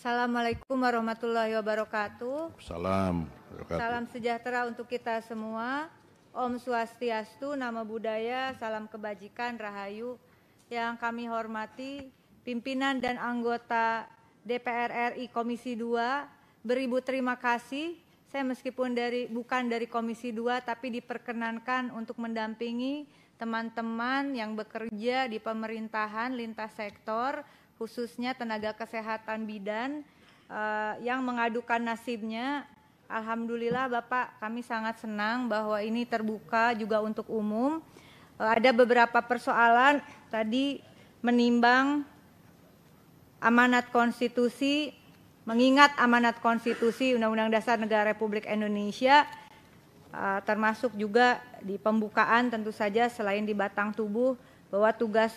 Assalamualaikum warahmatullahi wabarakatuh. Salam. Salam sejahtera untuk kita semua. Om Swastiastu, Namo Buddhaya, salam kebajikan, rahayu. Yang kami hormati pimpinan dan anggota DPR RI Komisi 2, beribu terima kasih. Saya meskipun bukan dari Komisi 2 tapi diperkenankan untuk mendampingi teman-teman yang bekerja di pemerintahan lintas sektor, khususnya tenaga kesehatan bidan yang mengadukan nasibnya. Alhamdulillah Bapak, kami sangat senang bahwa ini terbuka juga untuk umum. Ada beberapa persoalan tadi menimbang amanat konstitusi, mengingat amanat konstitusi Undang-Undang Dasar Negara Republik Indonesia, termasuk juga di pembukaan tentu saja selain di batang tubuh bahwa tugas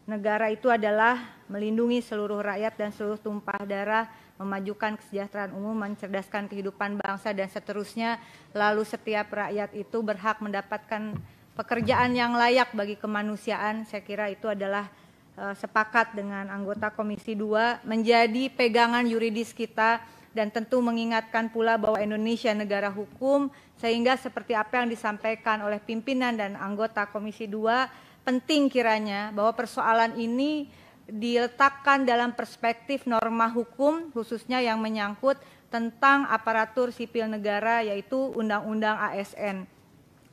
negara itu adalah melindungi seluruh rakyat dan seluruh tumpah darah, memajukan kesejahteraan umum, mencerdaskan kehidupan bangsa dan seterusnya. Lalu setiap rakyat itu berhak mendapatkan pekerjaan yang layak bagi kemanusiaan. Saya kira itu adalah sepakat dengan anggota Komisi 2 menjadi pegangan yuridis kita, dan tentu mengingatkan pula bahwa Indonesia negara hukum, sehingga seperti apa yang disampaikan oleh pimpinan dan anggota Komisi 2, penting kiranya bahwa persoalan ini diletakkan dalam perspektif norma hukum, khususnya yang menyangkut tentang aparatur sipil negara, yaitu Undang-Undang ASN.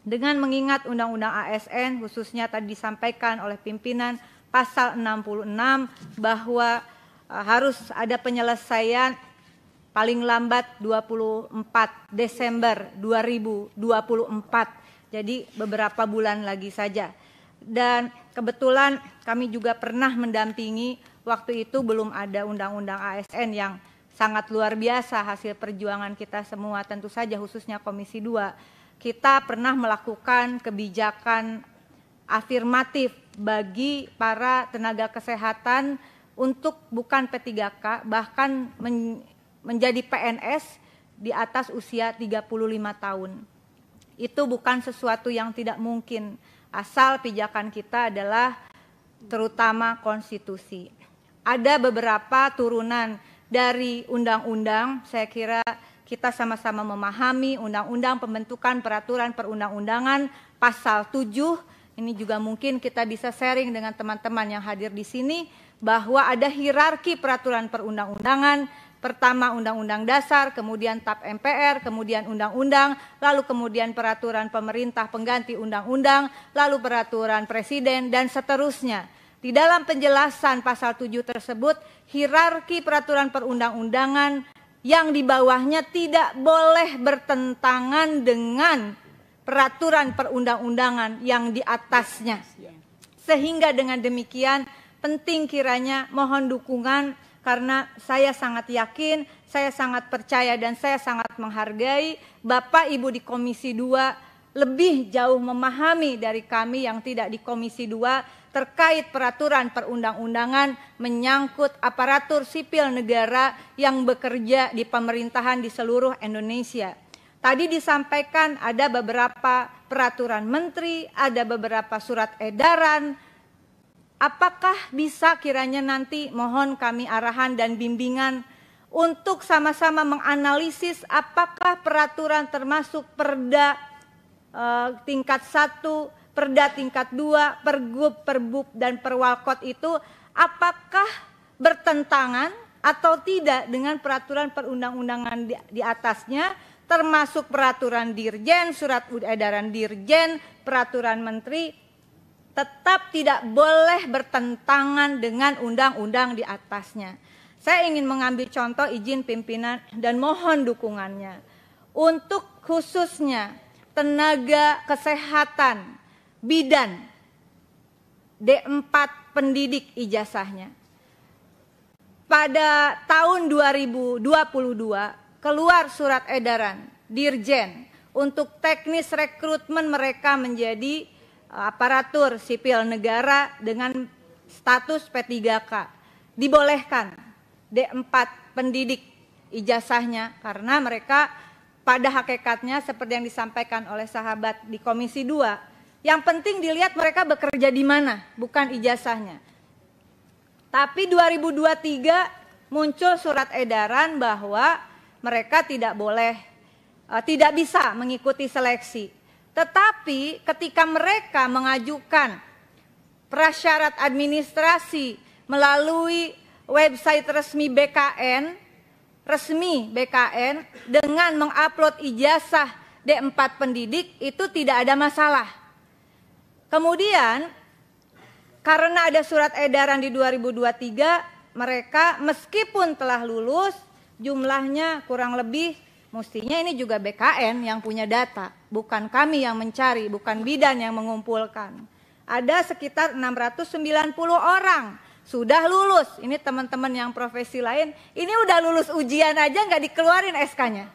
Dengan mengingat Undang-Undang ASN, khususnya tadi disampaikan oleh pimpinan pasal 66 bahwa harus ada penyelesaian paling lambat 24 Desember 2024. Jadi beberapa bulan lagi saja. Dan kebetulan kami juga pernah mendampingi, waktu itu belum ada Undang-Undang ASN yang sangat luar biasa hasil perjuangan kita semua, tentu saja khususnya Komisi 2. Kita pernah melakukan kebijakan afirmatif bagi para tenaga kesehatan untuk bukan P3K, bahkan menjadi PNS di atas usia 35 tahun. Itu bukan sesuatu yang tidak mungkin, asal pijakan kita adalah terutama konstitusi. Ada beberapa turunan dari undang-undang, saya kira kita sama-sama memahami Undang-Undang Pembentukan Peraturan Perundang-Undangan pasal 7. Ini juga mungkin kita bisa sharing dengan teman-teman yang hadir di sini, bahwa ada hierarki peraturan perundang-undangan. Pertama Undang-Undang Dasar, kemudian TAP MPR, kemudian Undang-Undang, lalu kemudian peraturan pemerintah pengganti Undang-Undang, lalu peraturan presiden, dan seterusnya. Di dalam penjelasan pasal 7 tersebut, hierarki peraturan perundang-undangan yang di bawahnya tidak boleh bertentangan dengan peraturan perundang-undangan yang di atasnya. Sehingga dengan demikian penting kiranya mohon dukungan, karena saya sangat yakin, saya sangat percaya dan saya sangat menghargai Bapak Ibu di Komisi 2 lebih jauh memahami dari kami yang tidak di Komisi 2 terkait peraturan perundang-undangan menyangkut aparatur sipil negara yang bekerja di pemerintahan di seluruh Indonesia. Tadi disampaikan ada beberapa peraturan menteri, ada beberapa surat edaran. Apakah bisa kiranya nanti mohon kami arahan dan bimbingan untuk sama-sama menganalisis apakah peraturan termasuk Perda tingkat 1, Perda tingkat 2, Pergub, Perbub, dan Perwalkot itu apakah bertentangan atau tidak dengan peraturan perundang-undangan di atasnya, termasuk peraturan Dirjen, surat edaran Dirjen, peraturan Menteri, tetap tidak boleh bertentangan dengan undang-undang di atasnya. Saya ingin mengambil contoh, izin pimpinan dan mohon dukungannya. Untuk khususnya tenaga kesehatan bidan D4 pendidik ijazahnya. Pada tahun 2022 keluar surat edaran Dirjen untuk teknis rekrutmen mereka menjadi aparatur sipil negara dengan status P3K. Dibolehkan D4 pendidik ijazahnya karena mereka pada hakikatnya seperti yang disampaikan oleh sahabat di Komisi 2, yang penting dilihat mereka bekerja di mana, bukan ijazahnya. Tapi 2023 muncul surat edaran bahwa mereka tidak boleh, tidak bisa mengikuti seleksi. Tetapi ketika mereka mengajukan prasyarat administrasi melalui website resmi BKN dengan mengupload ijazah D4 pendidik, itu tidak ada masalah. Kemudian karena ada surat edaran di 2023, mereka meskipun telah lulus jumlahnya kurang lebih, mestinya ini juga BKN yang punya data, bukan kami yang mencari, bukan bidan yang mengumpulkan. Ada sekitar 690 orang sudah lulus. Ini teman-teman yang profesi lain, ini udah lulus ujian aja nggak dikeluarin SK-nya.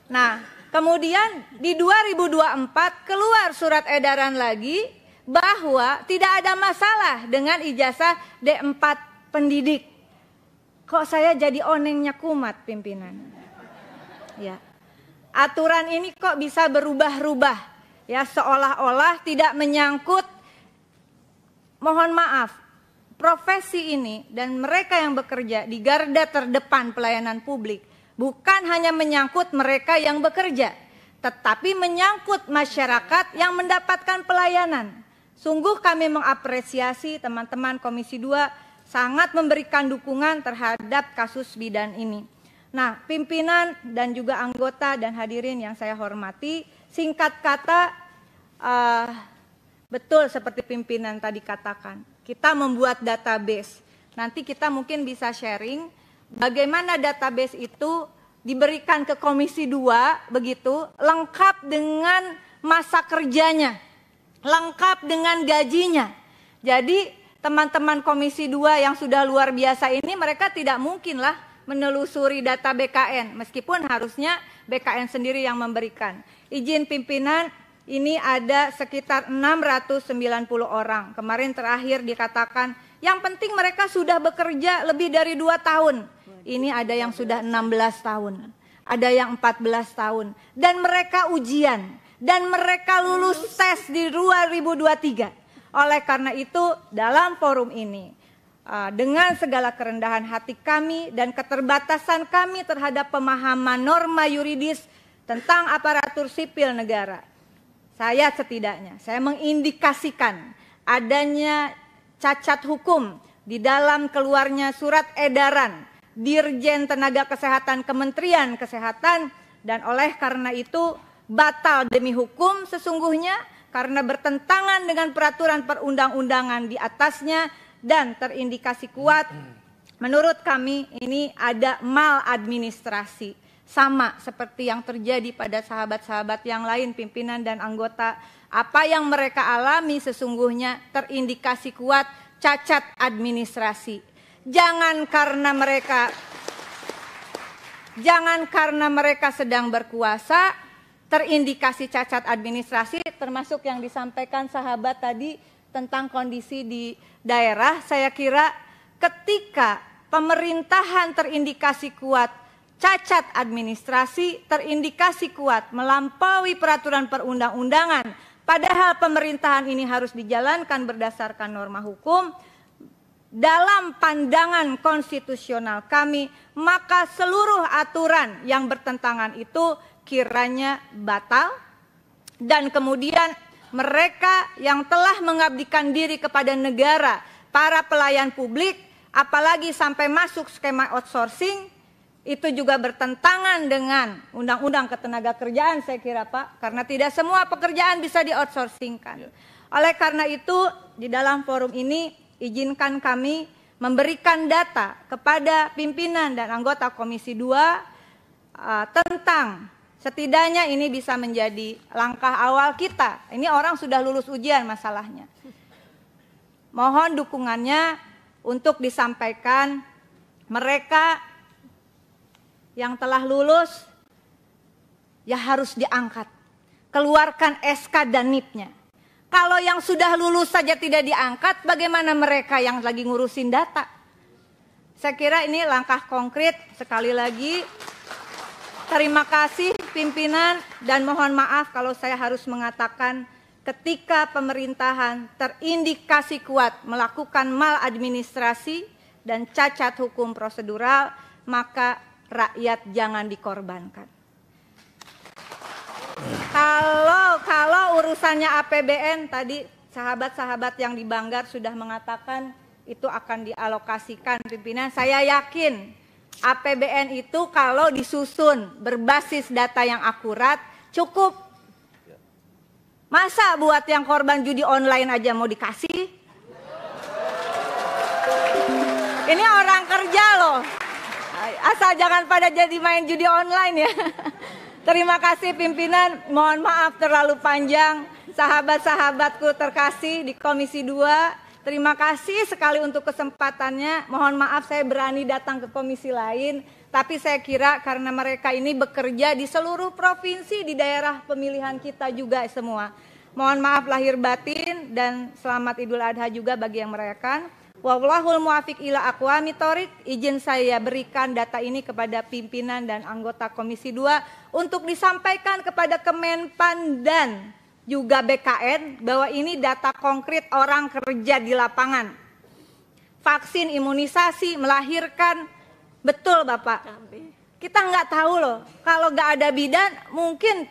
Nah, kemudian di 2024 keluar surat edaran lagi bahwa tidak ada masalah dengan ijazah D4 pendidik. Kok saya jadi onengnya kumat, pimpinan? Ya. Aturan ini kok bisa berubah-ubah? Ya, seolah-olah tidak menyangkut, mohon maaf, profesi ini dan mereka yang bekerja di garda terdepan pelayanan publik bukan hanya menyangkut mereka yang bekerja, tetapi menyangkut masyarakat yang mendapatkan pelayanan. Sungguh kami mengapresiasi teman-teman Komisi 2 sangat memberikan dukungan terhadap kasus bidan ini. Nah, pimpinan dan juga anggota dan hadirin yang saya hormati, singkat kata, betul seperti pimpinan tadi katakan, kita membuat database. Nanti kita mungkin bisa sharing bagaimana database itu diberikan ke Komisi 2, begitu, lengkap dengan masa kerjanya, lengkap dengan gajinya. Jadi teman-teman Komisi 2 yang sudah luar biasa ini, mereka tidak mungkinlah menelusuri data BKN, meskipun harusnya BKN sendiri yang memberikan. Izin pimpinan, ini ada sekitar 690 orang. Kemarin terakhir dikatakan, yang penting mereka sudah bekerja lebih dari 2 tahun. Ini ada yang sudah 16 tahun, ada yang 14 tahun. Dan mereka ujian. Dan mereka lulus tes di 2023. Oleh karena itu dalam forum ini, dengan segala kerendahan hati kami dan keterbatasan kami terhadap pemahaman norma yuridis tentang aparatur sipil negara, saya mengindikasikan adanya cacat hukum di dalam keluarnya surat edaran Dirjen Tenaga Kesehatan Kementerian Kesehatan, dan oleh karena itu batal demi hukum sesungguhnya karena bertentangan dengan peraturan perundang-undangan di atasnya dan terindikasi kuat. Menurut kami ini ada maladministrasi, sama seperti yang terjadi pada sahabat-sahabat yang lain, pimpinan dan anggota. Apa yang mereka alami sesungguhnya terindikasi kuat cacat administrasi. Jangan karena mereka sedang berkuasa terindikasi cacat administrasi, termasuk yang disampaikan sahabat tadi tentang kondisi di daerah. Saya kira ketika pemerintahan terindikasi kuat cacat administrasi, terindikasi kuat melampaui peraturan perundang-undangan, padahal pemerintahan ini harus dijalankan berdasarkan norma hukum, dalam pandangan konstitusional kami, maka seluruh aturan yang bertentangan itu kiranya batal, dan kemudian mereka yang telah mengabdikan diri kepada negara, para pelayan publik, apalagi sampai masuk skema outsourcing, itu juga bertentangan dengan Undang-Undang Ketenagakerjaan, saya kira Pak, karena tidak semua pekerjaan bisa di-outsourcingkan. Oleh karena itu, di dalam forum ini izinkan kami memberikan data kepada pimpinan dan anggota Komisi 2 tentang, setidaknya ini bisa menjadi langkah awal kita. Ini orang sudah lulus ujian masalahnya. Mohon dukungannya untuk disampaikan mereka yang telah lulus ya harus diangkat. Keluarkan SK dan NIP-nya. Kalau yang sudah lulus saja tidak diangkat, bagaimana mereka yang lagi ngurusin data? Saya kira ini langkah konkret. Sekali lagi terima kasih pimpinan, dan mohon maaf kalau saya harus mengatakan ketika pemerintahan terindikasi kuat melakukan maladministrasi dan cacat hukum prosedural, maka rakyat jangan dikorbankan. Kalau urusannya APBN tadi sahabat-sahabat yang di Banggar sudah mengatakan itu akan dialokasikan pimpinan. Saya yakin APBN itu kalau disusun berbasis data yang akurat cukup. Masa buat yang korban judi online aja mau dikasih? Ini orang kerja loh. Asal jangan pada jadi main judi online ya. Terima kasih pimpinan, mohon maaf terlalu panjang. Sahabat-sahabatku terkasih di Komisi 2, terima kasih sekali untuk kesempatannya. Mohon maaf saya berani datang ke komisi lain, tapi saya kira karena mereka ini bekerja di seluruh provinsi di daerah pemilihan kita juga semua. Mohon maaf lahir batin dan selamat Idul Adha juga bagi yang merayakan. Wallahul muwaffiq ila aqwamit thoriq. Izin saya berikan data ini kepada pimpinan dan anggota Komisi 2 untuk disampaikan kepada Kemenpan dan juga BKN bahwa ini data konkret orang kerja di lapangan. Vaksin, imunisasi, melahirkan, betul Bapak. Kita nggak tahu loh, kalau nggak ada bidan mungkin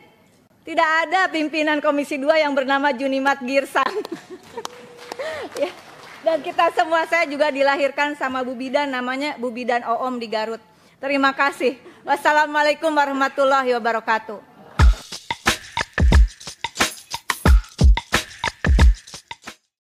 tidak ada pimpinan Komisi 2 yang bernama Junimat Girsang. Ya. Dan kita semua, saya juga dilahirkan sama Bu Bidan, namanya Bu Bidan Oom di Garut. Terima kasih. Wassalamualaikum warahmatullahi wabarakatuh.